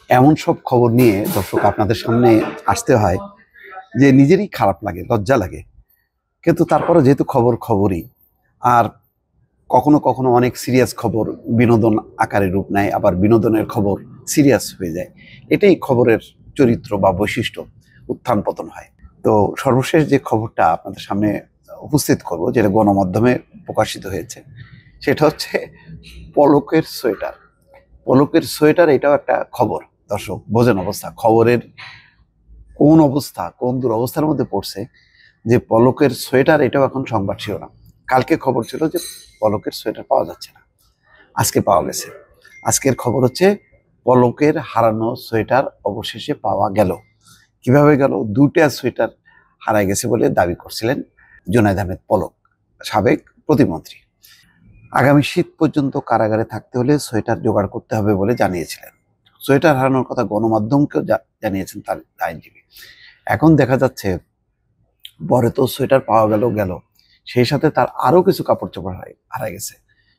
এমন সব খবর নিয়ে দর্শক আপনাদের সামনে আসতে হয় যে নিজেরই খারাপ লাগে, লজ্জা লাগে। কিন্তু তারপরে যেহেতু খবরই। আর কখনো কখনো অনেক সিরিয়াস খবর বিনোদন আকারে রূপ নেয়, আবার বিনোদনের খবর সিরিয়াস হয়ে যায়। এটাই খবরের চরিত্র বা বৈশিষ্ট্য, উত্থান পতন হয়। তো সর্বশেষ যে খবরটা আপনাদের সামনে উপস্থিত করব, যেটা গণমাধ্যমে প্রকাশিত হয়েছে, সেটা হচ্ছে পলকের সোয়েটার। পলকের সোয়েটার, এটাও একটা খবর। দর্শক বোঝেন অবস্থা, খবরের কোন অবস্থা, কোন দুরবস্থার মধ্যে পড়ছে যে পলকের সোয়েটার, এটাও এখন সংবাদ শিরোনাম। কালকে খবর ছিল যে পলকের সোয়েটার পাওয়া যাচ্ছে না, আজকে পাওয়া গেছে। আজকের খবর হচ্ছে পলকের হারানো সোয়েটার অবশেষে পাওয়া গেল। কিভাবে গেল? দুটা সোয়েটার হারায় গেছে বলে দাবি করছিলেন জুনায়েদ আহমেদ পলক, সাবেক প্রতিমন্ত্রী। আগামী শীত পর্যন্ত কারাগারে থাকতে হলে সোয়েটার জোগাড় করতে হবে বলে জানিয়েছিলেন। সোয়েটার হারানোর কথা গণমাধ্যমকেও জানিয়েছেন তার আইনজীবী। এখন দেখা যাচ্ছে পরে তো সোয়েটার পাওয়া গেল, সেই সাথে তার আরো কিছু কাপড় চোপড় হারাই গেছে,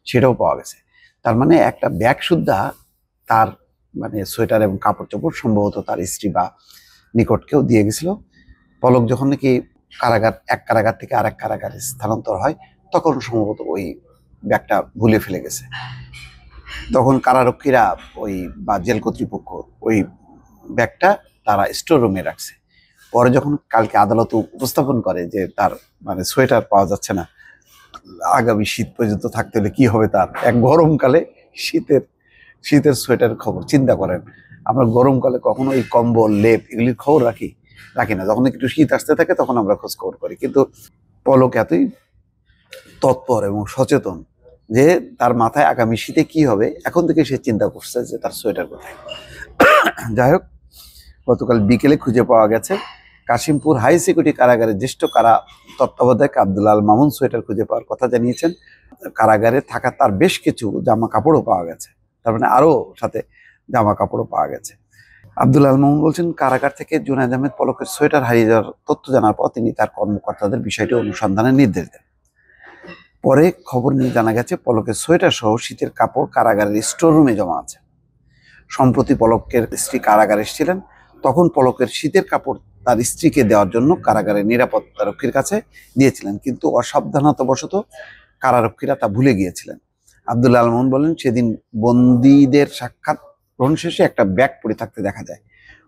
সেটাও পাওয়া গেছে। তার মানে একটা ব্যাগ সুদ্ধা তার, মানে সোয়েটার এবং কাপড় চোপড় সম্ভবত তার স্ত্রী বা নিকট কেউ দিয়ে গেছিল। পলক যখন নাকি এক কারাগার থেকে আরেক কারাগারে স্থানান্তর হয়, তখন সম্ভবত ওই ব্যাগটা ভুলে ফেলে গেছে। তখন কারারক্ষীরা ওই বা জেল কর্তৃপক্ষ ওই ব্যাগটা তারা স্টোর রুমে রাখছে। পরে যখন কালকে আদালত উপস্থাপন করে যে তার, মানে সোয়েটার পাওয়া যাচ্ছে না, আগামী শীত পর্যন্ত থাকতে হলে কি হবে তার, এক গরমকালে শীতের শীতের সোয়েটারের খবর চিন্তা করেন। আমরা গরমকালে কখনো এই কম্বল, লেপ এগুলির খবর রাখি না। যখন একটু শীত আসতে থাকে তখন আমরা খোঁজ খবর করি। কিন্তু পলক এতই তৎপর এবং সচেতন যে তার মাথায় আগামী শীতে কি হবে এখন থেকে সে চিন্তা করছে যে তার সোয়েটার কোথায়। যাই হোক, গতকাল বিকেলে খুঁজে পাওয়া গেছে। কাশিমপুর হাই সিকিউরিটি কারাগারের জ্যেষ্ঠ তত্ত্বাবধায়ক আব্দুল আল মামুন সোয়েটার খুঁজে পাওয়ার কথা জানিয়েছেন। কারাগারে থাকা তার বেশ কিছু জামা কাপড়ও পাওয়া গেছে, তার মানে আরো সাথে জামা কাপড়ও পাওয়া গেছে। আব্দুল আল মামুন বলছেন, কারাগার থেকে জুনায়েদ আহমেদ পলকের সোয়েটার হারিয়ে যাওয়ার তথ্য জানার পর তিনি তার কর্মকর্তাদের বিষয়টি অনুসন্ধানের নির্দেশ দেন। পরে খবর নিয়ে জানা গেছে পলকের সোয়েটার সহ শীতের কাপড় কারাগারের স্টোর রুমে জমা আছে। সম্প্রতি পলকের স্ত্রী কারাগারে এসেছিলেন, তখন পলকের শীতের কাপড় তার স্ত্রীকে দেওয়ার জন্য কারাগারের নিরাপত্তারক্ষীর কাছে দিয়েছিলেন, কিন্তু অসাবধানতাবশত কারারক্ষীরা তা ভুলে গিয়েছিলেন। আব্দুল আলমন বলেন, সেদিন বন্দীদের সাক্ষাৎ গ্রহণ শেষে একটা ব্যাগ পড়ে থাকতে দেখা যায়।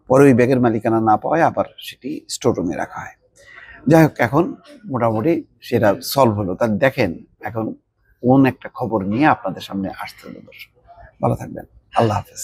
পরে ওই ব্যাগের মালিকানা না পাওয়ায় আবার সেটি স্টোর রুমে রাখা হয়। যাই হোক, এখন মোটামুটি সেটা সলভ হলো। তা দেখেন এখন কোন একটা খবর নিয়ে আপনাদের সামনে আসতে হলো। দর্শক ভালো থাকবেন, আল্লাহ হাফেজ।